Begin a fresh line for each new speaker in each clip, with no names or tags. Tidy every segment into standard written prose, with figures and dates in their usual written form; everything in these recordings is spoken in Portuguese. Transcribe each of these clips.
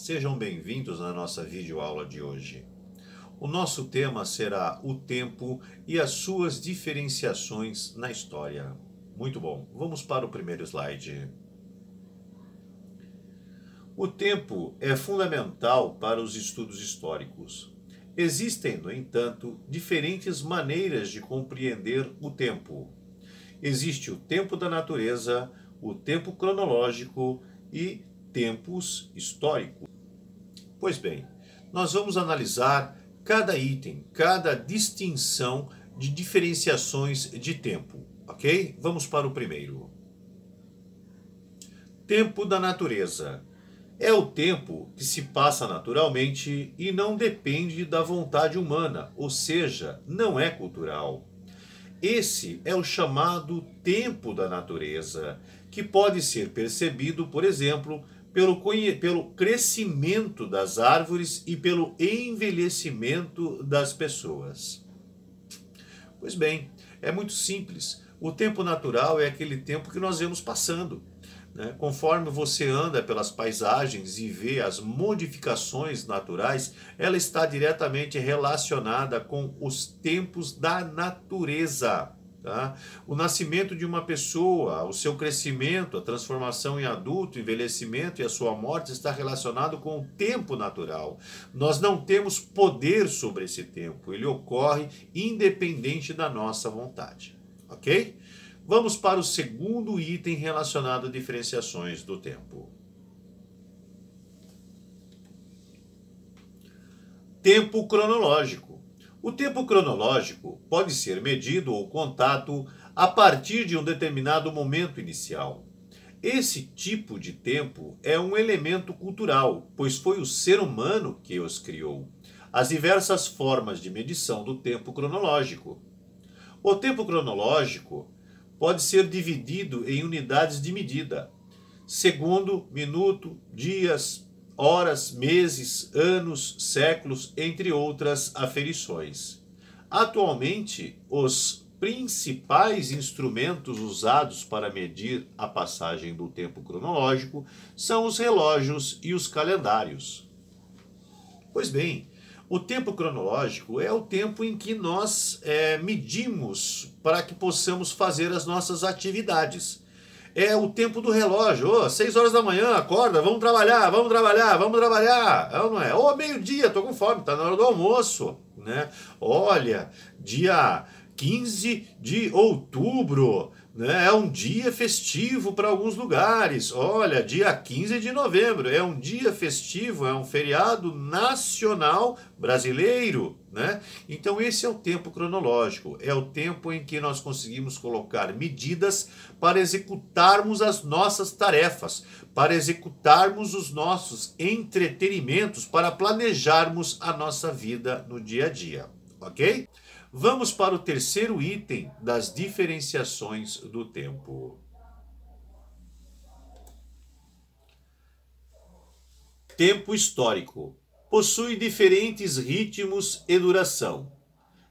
sejam bem-vindos na nossa videoaula de hoje. O nosso tema será o tempo e as suas diferenciações na história. Muito bom, vamos para o primeiro slide. O tempo é fundamental para os estudos históricos. Existem, no entanto, diferentes maneiras de compreender o tempo. Existe o tempo da natureza, o tempo cronológico e tempos históricos. Pois bem, nós vamos analisar cada item, cada distinção de diferenciações de tempo, ok? Vamos para o primeiro. Tempo da natureza. É o tempo que se passa naturalmente e não depende da vontade humana, ou seja, não é cultural. Esse é o chamado tempo da natureza, que pode ser percebido, por exemplo, pelo crescimento das árvores e pelo envelhecimento das pessoas. Pois bem, é muito simples. O tempo natural é aquele tempo que nós vemos passando. Conforme você anda pelas paisagens e vê as modificações naturais, ela está diretamente relacionada com os tempos da natureza. Tá? O nascimento de uma pessoa, o seu crescimento, a transformação em adulto, o envelhecimento e a sua morte está relacionado com o tempo natural. Nós não temos poder sobre esse tempo, ele ocorre independente da nossa vontade. Ok? Vamos para o segundo item relacionado a diferenciações do tempo. Tempo cronológico. O tempo cronológico pode ser medido ou contado a partir de um determinado momento inicial. Esse tipo de tempo é um elemento cultural, pois foi o ser humano que os criou. As diversas formas de medição do tempo cronológico. O tempo cronológico pode ser dividido em unidades de medida: segundo, minuto, dias, horas, meses, anos, séculos, entre outras aferições. Atualmente, os principais instrumentos usados para medir a passagem do tempo cronológico são os relógios e os calendários. Pois bem, o tempo cronológico é o tempo em que nós medimos para que possamos fazer as nossas atividades. É o tempo do relógio. 6 horas da manhã, acorda, vamos trabalhar, vamos trabalhar, vamos trabalhar. É ou não é? Ou meio-dia, estou com fome, está na hora do almoço. Né? Olha, dia 15 de outubro, né? É um dia festivo para alguns lugares. Olha, dia 15 de novembro é um dia festivo, é um feriado nacional brasileiro, né? Então esse é o tempo cronológico, é o tempo em que nós conseguimos colocar medidas para executarmos as nossas tarefas, para executarmos os nossos entretenimentos, para planejarmos a nossa vida no dia a dia, ok? Vamos para o terceiro item das diferenciações do tempo. Tempo histórico. Possui diferentes ritmos e duração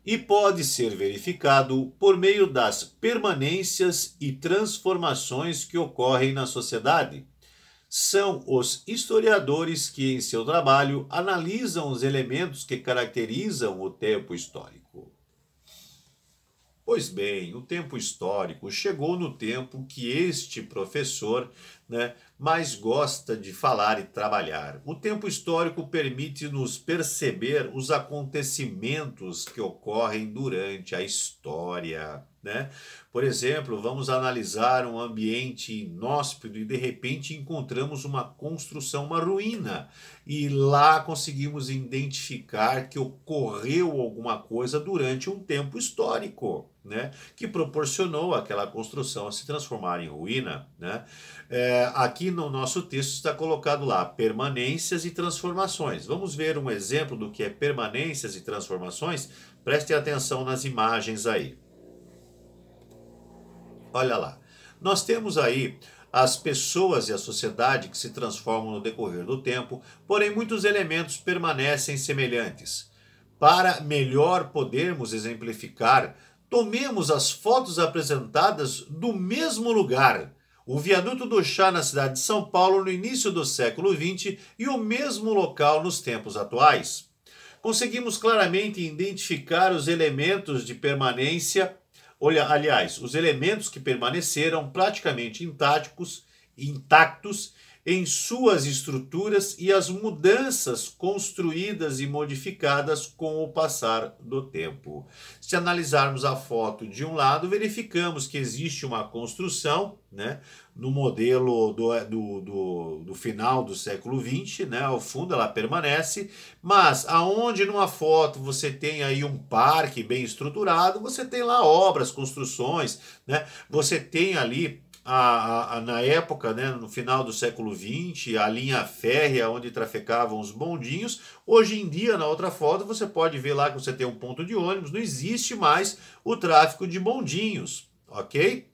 e pode ser verificado por meio das permanências e transformações que ocorrem na sociedade. São os historiadores que, em seu trabalho, analisam os elementos que caracterizam o tempo histórico. Pois bem, o tempo histórico chegou no tempo que este professor, mais gosta de falar e trabalhar. O tempo histórico permite-nos perceber os acontecimentos que ocorrem durante a história. Por exemplo, vamos analisar um ambiente inóspito e de repente encontramos uma construção, uma ruína, e lá conseguimos identificar que ocorreu alguma coisa durante um tempo histórico, que proporcionou aquela construção a se transformar em ruína. Aqui no nosso texto está colocado lá permanências e transformações. Vamos ver um exemplo do que é permanências e transformações? Prestem atenção nas imagens aí. Olha lá, nós temos aí as pessoas e a sociedade que se transformam no decorrer do tempo, porém muitos elementos permanecem semelhantes. Para melhor podermos exemplificar, tomemos as fotos apresentadas do mesmo lugar. o viaduto do Chá na cidade de São Paulo no início do século XX e o mesmo local nos tempos atuais. Conseguimos claramente identificar os elementos de permanência, aliás, os elementos que permaneceram praticamente intactos em suas estruturas e as mudanças construídas e modificadas com o passar do tempo. Se analisarmos a foto de um lado, verificamos que existe uma construção, né, no modelo do final do século XX, né, ao fundo ela permanece, mas aonde numa foto você tem aí um parque bem estruturado, você tem lá obras, construções, né, você tem ali na época, né, no final do século XX, a linha férrea onde trafegavam os bondinhos. Hoje em dia, na outra foto, você pode ver lá que você tem um ponto de ônibus, não existe mais o tráfego de bondinhos, ok?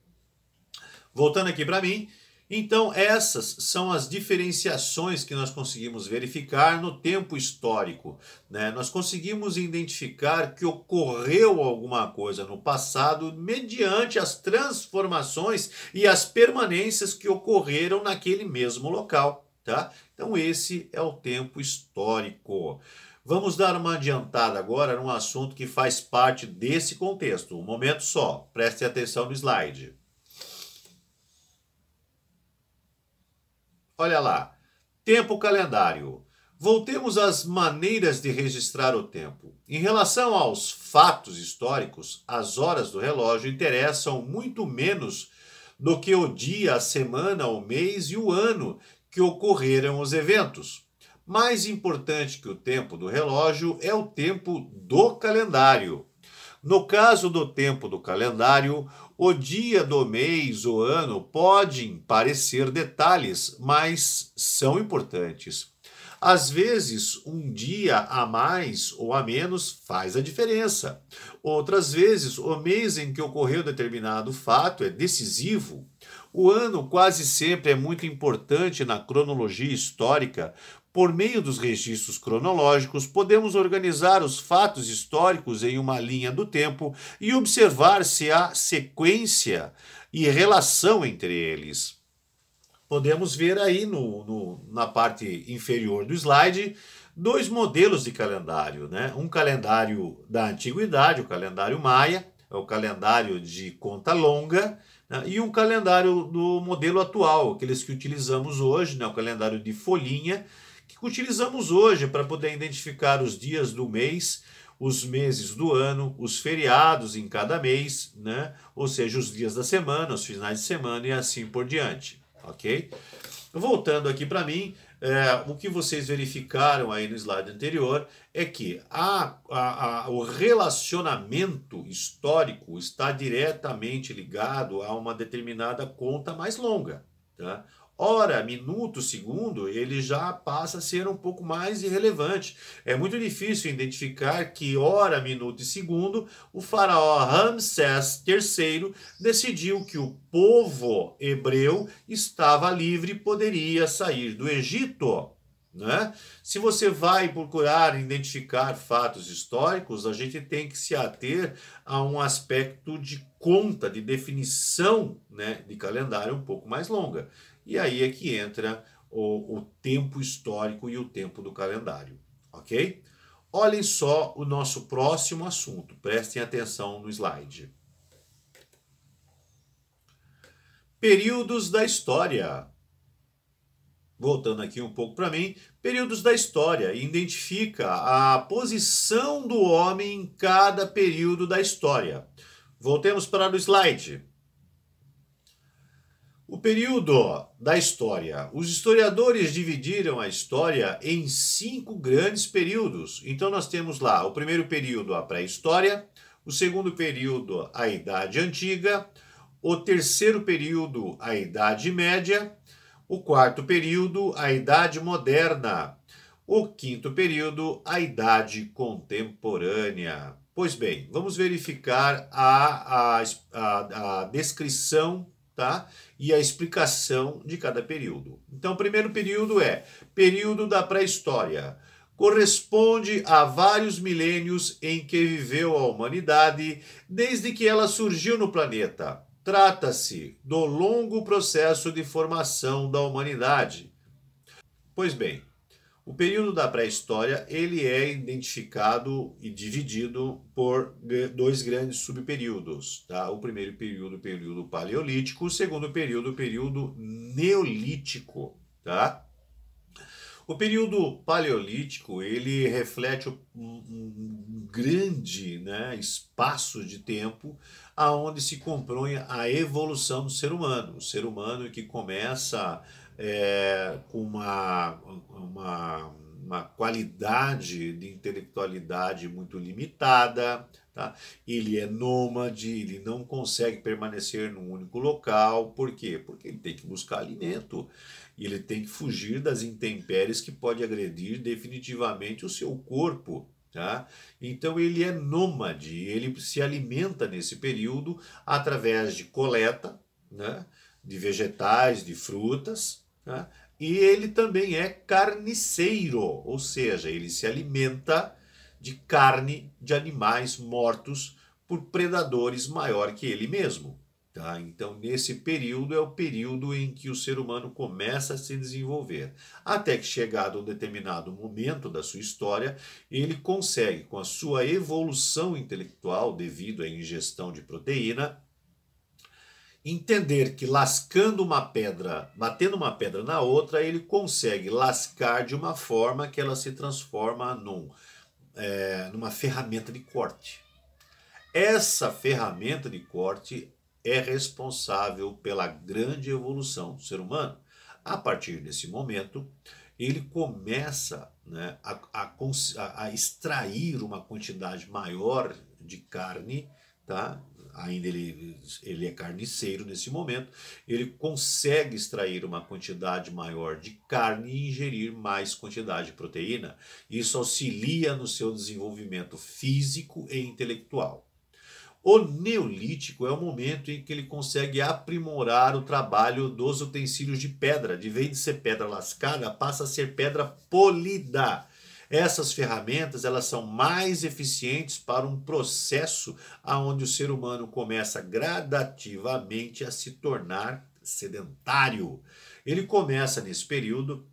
Voltando aqui para mim, então essas são as diferenciações que nós conseguimos verificar no tempo histórico, né? Nós conseguimos identificar que ocorreu alguma coisa no passado mediante as transformações e as permanências que ocorreram naquele mesmo local, tá? Então esse é o tempo histórico. Vamos dar uma adiantada agora num assunto que faz parte desse contexto. Um momento só, preste atenção no slide. Olha lá, tempo calendário. Voltemos às maneiras de registrar o tempo. Em relação aos fatos históricos, as horas do relógio interessam muito menos do que o dia, a semana, o mês e o ano que ocorreram os eventos. Mais importante que o tempo do relógio é o tempo do calendário. No caso do tempo do calendário, o dia do mês ou ano podem parecer detalhes, mas são importantes. Às vezes, um dia a mais ou a menos faz a diferença. Outras vezes, o mês em que ocorreu determinado fato é decisivo. O ano quase sempre é muito importante na cronologia histórica. Por meio dos registros cronológicos, podemos organizar os fatos históricos em uma linha do tempo e observar se há sequência e relação entre eles. Podemos ver aí na parte inferior do slide dois modelos de calendário, né? Um calendário da antiguidade, o calendário maia, é o calendário de conta longa, né? E um calendário do modelo atual, aqueles que utilizamos hoje, né? O calendário de folhinha, que utilizamos hoje para poder identificar os dias do mês, os meses do ano, os feriados em cada mês, né? Ou seja, os dias da semana, os finais de semana e assim por diante, ok? Voltando aqui para mim, o que vocês verificaram aí no slide anterior é que o relacionamento histórico está diretamente ligado a uma determinada conta mais longa, tá? Hora, minuto, segundo, ele já passa a ser um pouco mais irrelevante. É muito difícil identificar que hora, minuto e segundo o faraó Ramsés III decidiu que o povo hebreu estava livre e poderia sair do Egito, né? Se você vai procurar identificar fatos históricos, a gente tem que se ater a um aspecto de conta, de definição, né, de calendário um pouco mais longa. E aí é que entra o tempo histórico e o tempo do calendário, ok? Olhem só o nosso próximo assunto, prestem atenção no slide. Períodos da história. Voltando aqui um pouco para mim, períodos da história identifica a posição do homem em cada período da história. Voltemos para o slide. O período da história. Os historiadores dividiram a história em 5 grandes períodos. Então nós temos lá o primeiro período, a pré-história, o segundo período, a Idade Antiga, o terceiro período, a Idade Média, o quarto período, a Idade Moderna, o quinto período, a Idade Contemporânea. Pois bem, vamos verificar a descrição, tá? E a explicação de cada período. Então, o primeiro período é período da pré-história. Corresponde a vários milênios em que viveu a humanidade desde que ela surgiu no planeta. Trata-se do longo processo de formação da humanidade. Pois bem, o período da pré-história ele é identificado e dividido por dois grandes subperíodos. Tá? O primeiro período, o período paleolítico, o segundo período, o período neolítico. Tá? O período paleolítico ele reflete um grande, né, espaço de tempo aonde se compõe a evolução do ser humano. O ser humano que começa com uma qualidade de intelectualidade muito limitada, tá? Ele é nômade, ele não consegue permanecer num único local. Por quê? Porque ele tem que buscar alimento e ele tem que fugir das intempéries que pode agredir definitivamente o seu corpo. Tá? Então ele é nômade, ele se alimenta nesse período através de coleta, né, de vegetais, de frutas, tá? E ele também é carniceiro, ou seja, ele se alimenta de carne de animais mortos por predadores maior que ele mesmo. Tá? Então, nesse período é o período em que o ser humano começa a se desenvolver. Até que, chegado a um determinado momento da sua história, ele consegue, com a sua evolução intelectual, devido à ingestão de proteína, entender que lascando uma pedra, batendo uma pedra na outra, ele consegue lascar de uma forma que ela se transforma numa ferramenta de corte. Essa ferramenta de corte é responsável pela grande evolução do ser humano. A partir desse momento, ele começa, né, a extrair uma quantidade maior de carne, tá? Ainda ele é carniceiro nesse momento, ele consegue extrair uma quantidade maior de carne e ingerir mais quantidade de proteína. Isso auxilia no seu desenvolvimento físico e intelectual. O neolítico é o momento em que ele consegue aprimorar o trabalho dos utensílios de pedra. De vez de ser pedra lascada, passa a ser pedra polida. Essas ferramentas elas são mais eficientes para um processo onde o ser humano começa gradativamente a se tornar sedentário. Ele começa nesse período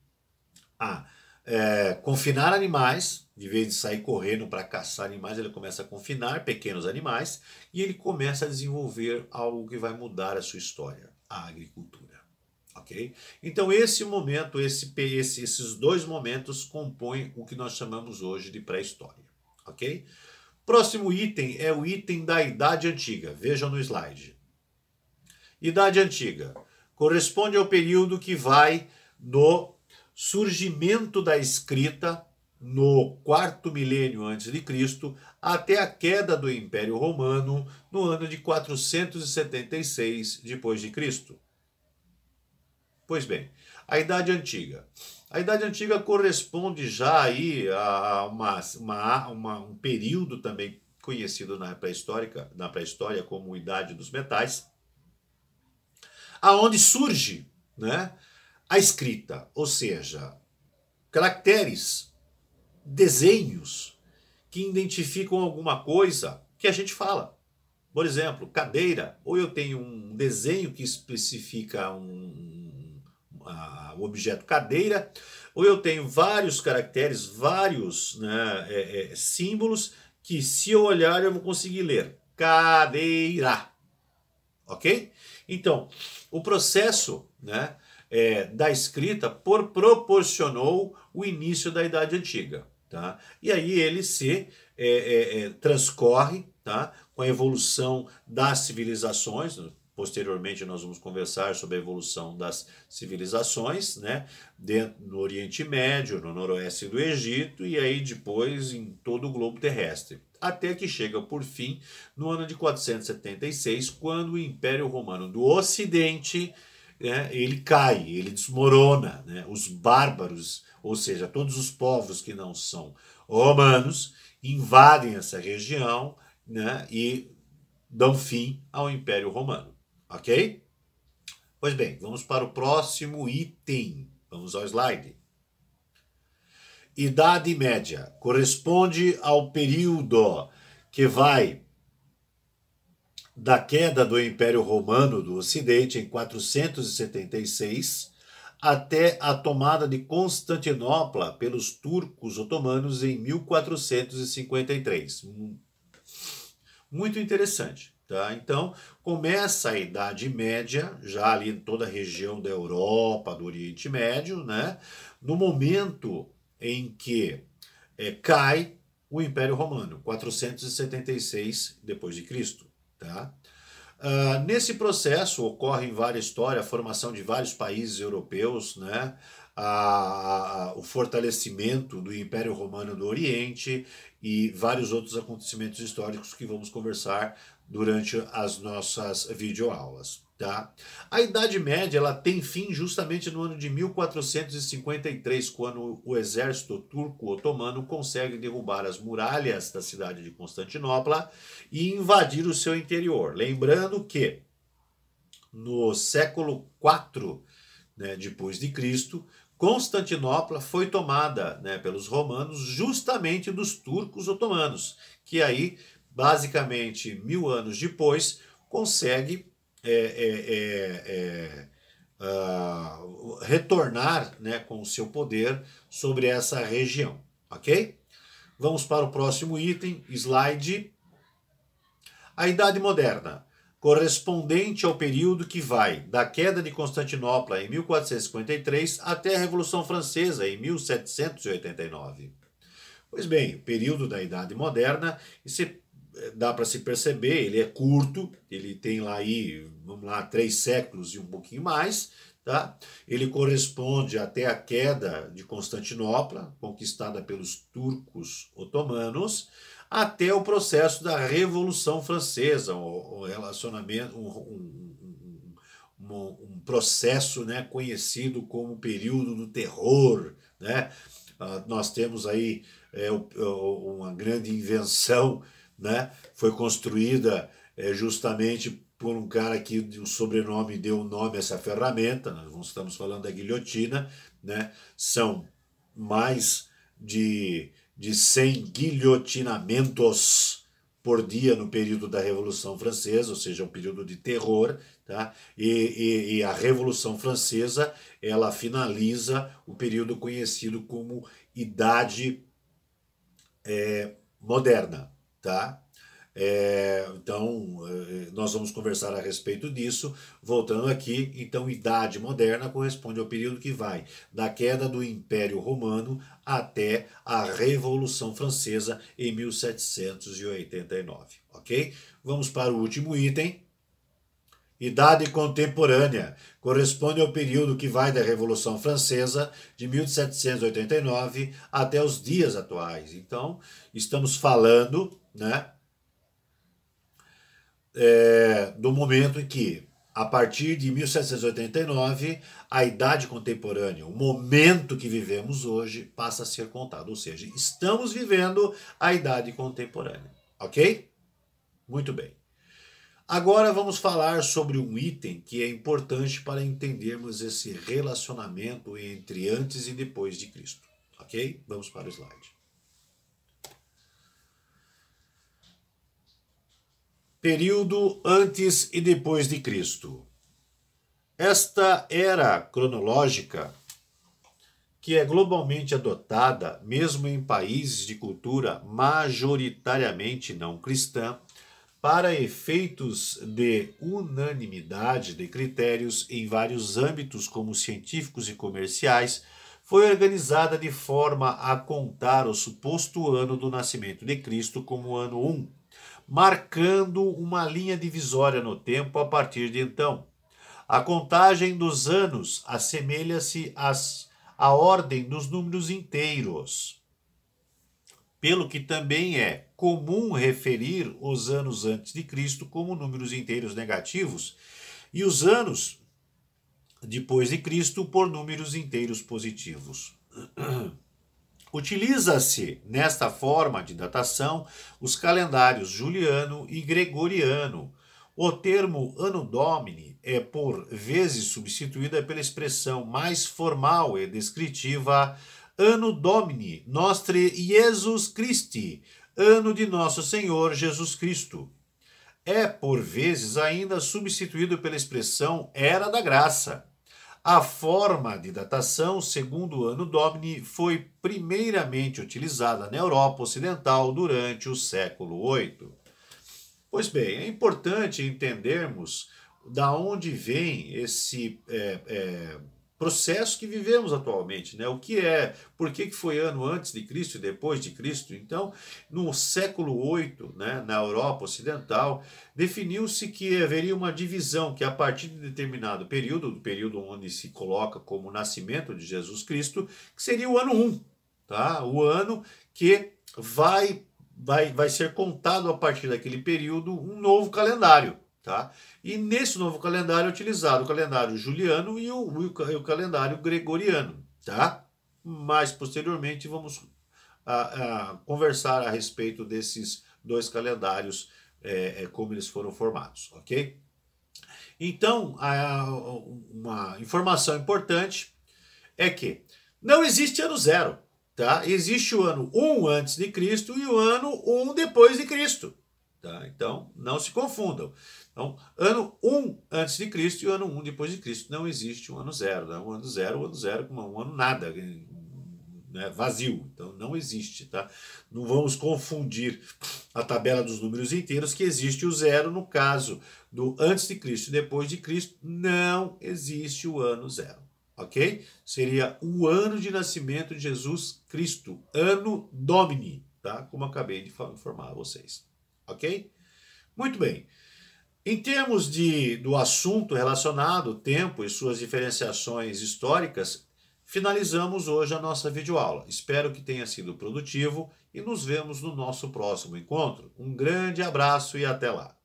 a confinar animais, de vez de sair correndo para caçar animais, ele começa a confinar pequenos animais e ele começa a desenvolver algo que vai mudar a sua história, a agricultura. Ok? Então esse momento, esses dois momentos compõem o que nós chamamos hoje de pré-história. Ok? Próximo item é o item da Idade Antiga. Vejam no slide. Idade Antiga corresponde ao período que vai do surgimento da escrita no quarto milênio antes de Cristo até a queda do Império Romano no ano de 476 depois de Cristo. Pois bem, a Idade Antiga. A Idade Antiga corresponde já aí a um período também conhecido na pré-história como Idade dos Metais, aonde surge, né, a escrita, ou seja, caracteres, desenhos que identificam alguma coisa que a gente fala. Por exemplo, cadeira, ou eu tenho um desenho que especifica o objeto cadeira, ou eu tenho vários caracteres, vários, né, símbolos que se eu olhar eu vou conseguir ler. Cadeira. Ok? Então, o processo, né, da escrita proporcionou o início da Idade Antiga. Tá? E aí ele se transcorre, tá, com a evolução das civilizações. Posteriormente nós vamos conversar sobre a evolução das civilizações, né, no Oriente Médio, no noroeste do Egito e aí depois em todo o globo terrestre. Até que chega por fim no ano de 476, quando o Império Romano do Ocidente, ele cai, ele desmorona, né? Os bárbaros, ou seja, todos os povos que não são romanos, invadem essa região, né? E dão fim ao Império Romano. Ok? Pois bem, vamos para o próximo item. Vamos ao slide. Idade Média corresponde ao período que vai da queda do Império Romano do Ocidente em 476 até a tomada de Constantinopla pelos turcos otomanos em 1453. Muito interessante. Tá? Então, começa a Idade Média, já ali em toda a região da Europa, do Oriente Médio, né? No momento em que cai o Império Romano, 476 depois de Cristo. Tá? Nesse processo ocorre em várias histórias a formação de vários países europeus, né? O fortalecimento do Império Romano do Oriente e vários outros acontecimentos históricos que vamos conversar durante as nossas videoaulas. Tá? A Idade Média ela tem fim justamente no ano de 1453, quando o exército turco-otomano consegue derrubar as muralhas da cidade de Constantinopla e invadir o seu interior. Lembrando que no século IV, né, depois de Cristo, Constantinopla foi tomada, né, pelos romanos justamente dos turcos otomanos, que aí, basicamente, 1000 anos depois, consegue retornar, né, com o seu poder sobre essa região, ok? Vamos para o próximo item, slide. A Idade Moderna, correspondente ao período que vai da queda de Constantinopla em 1453 até a Revolução Francesa em 1789. Pois bem, o período da Idade Moderna, dá para se perceber, ele é curto, ele tem lá aí, vamos lá, 3 séculos e um pouquinho mais, tá? Ele corresponde até a queda de Constantinopla, conquistada pelos turcos otomanos, até o processo da Revolução Francesa, um relacionamento, um processo, né, conhecido como período do terror, né? Nós temos aí uma grande invenção, né? Foi construída justamente por um cara que o sobrenome deu o nome a essa ferramenta. Nós estamos falando da guilhotina, né? São mais de 100 guilhotinamentos por dia no período da Revolução Francesa, ou seja, um período de terror, tá? E a Revolução Francesa, ela finaliza o período conhecido como Idade Moderna, tá? Então, nós vamos conversar a respeito disso, voltando aqui. Então, Idade Moderna corresponde ao período que vai da queda do Império Romano até a Revolução Francesa em 1789, ok? Vamos para o último item. Idade Contemporânea corresponde ao período que vai da Revolução Francesa de 1789 até os dias atuais. Então, estamos falando, né, do momento em que, a partir de 1789, a Idade Contemporânea, o momento que vivemos hoje, passa a ser contado. Ou seja, estamos vivendo a Idade Contemporânea, ok? Muito bem. Agora vamos falar sobre um item que é importante para entendermos esse relacionamento entre antes e depois de Cristo, ok? Vamos para o slide. Período antes e depois de Cristo. Esta era cronológica, que é globalmente adotada, mesmo em países de cultura majoritariamente não cristã, para efeitos de unanimidade de critérios em vários âmbitos, como científicos e comerciais, foi organizada de forma a contar o suposto ano do nascimento de Cristo como ano 1, marcando uma linha divisória no tempo a partir de então. A contagem dos anos assemelha-se à ordem dos números inteiros, pelo que também é comum referir os anos antes de Cristo como números inteiros negativos e os anos depois de Cristo por números inteiros positivos. Utiliza-se, nesta forma de datação, os calendários juliano e gregoriano. O termo Anno Domini é por vezes substituída pela expressão mais formal e descritiva Anno Domini Nostri Jesus Christi, ano de nosso Senhor Jesus Cristo. é, por vezes, ainda substituído pela expressão Era da Graça. A forma de datação, segundo o Anno Domini, foi primeiramente utilizada na Europa Ocidental durante o século VIII. Pois bem, é importante entendermos da onde vem esse processo que vivemos atualmente, né? O que é, por que foi ano antes de Cristo e depois de Cristo? Então, no século VIII, né, na Europa Ocidental, definiu-se que haveria uma divisão que a partir de determinado período, do período onde se coloca como o nascimento de Jesus Cristo, que seria o ano 1, tá? O ano que vai ser contado a partir daquele período um novo calendário. Tá? E nesse novo calendário é utilizado o calendário juliano e o calendário gregoriano. Tá? Mais posteriormente vamos conversar a respeito desses dois calendários, como eles foram formados. Ok? Então, uma informação importante é que não existe ano zero. Tá? Existe o ano 1 antes de Cristo e o ano 1 depois de Cristo. Tá? Então, não se confundam. Então, ano 1 antes de Cristo e o ano 1 depois de Cristo. Não existe um ano zero. Né? Um ano zero, como um ano nada, né? Vazio. Então, não existe. Tá? Não vamos confundir a tabela dos números inteiros, que existe o zero no caso do antes de Cristo e depois de Cristo. Não existe o ano zero. Ok? Seria o ano de nascimento de Jesus Cristo, Anno Domini, tá? Como acabei de informar a vocês. Ok? Muito bem. Em termos do assunto relacionado, tempo e suas diferenciações históricas, finalizamos hoje a nossa videoaula. Espero que tenha sido produtivo e nos vemos no nosso próximo encontro. Um grande abraço e até lá.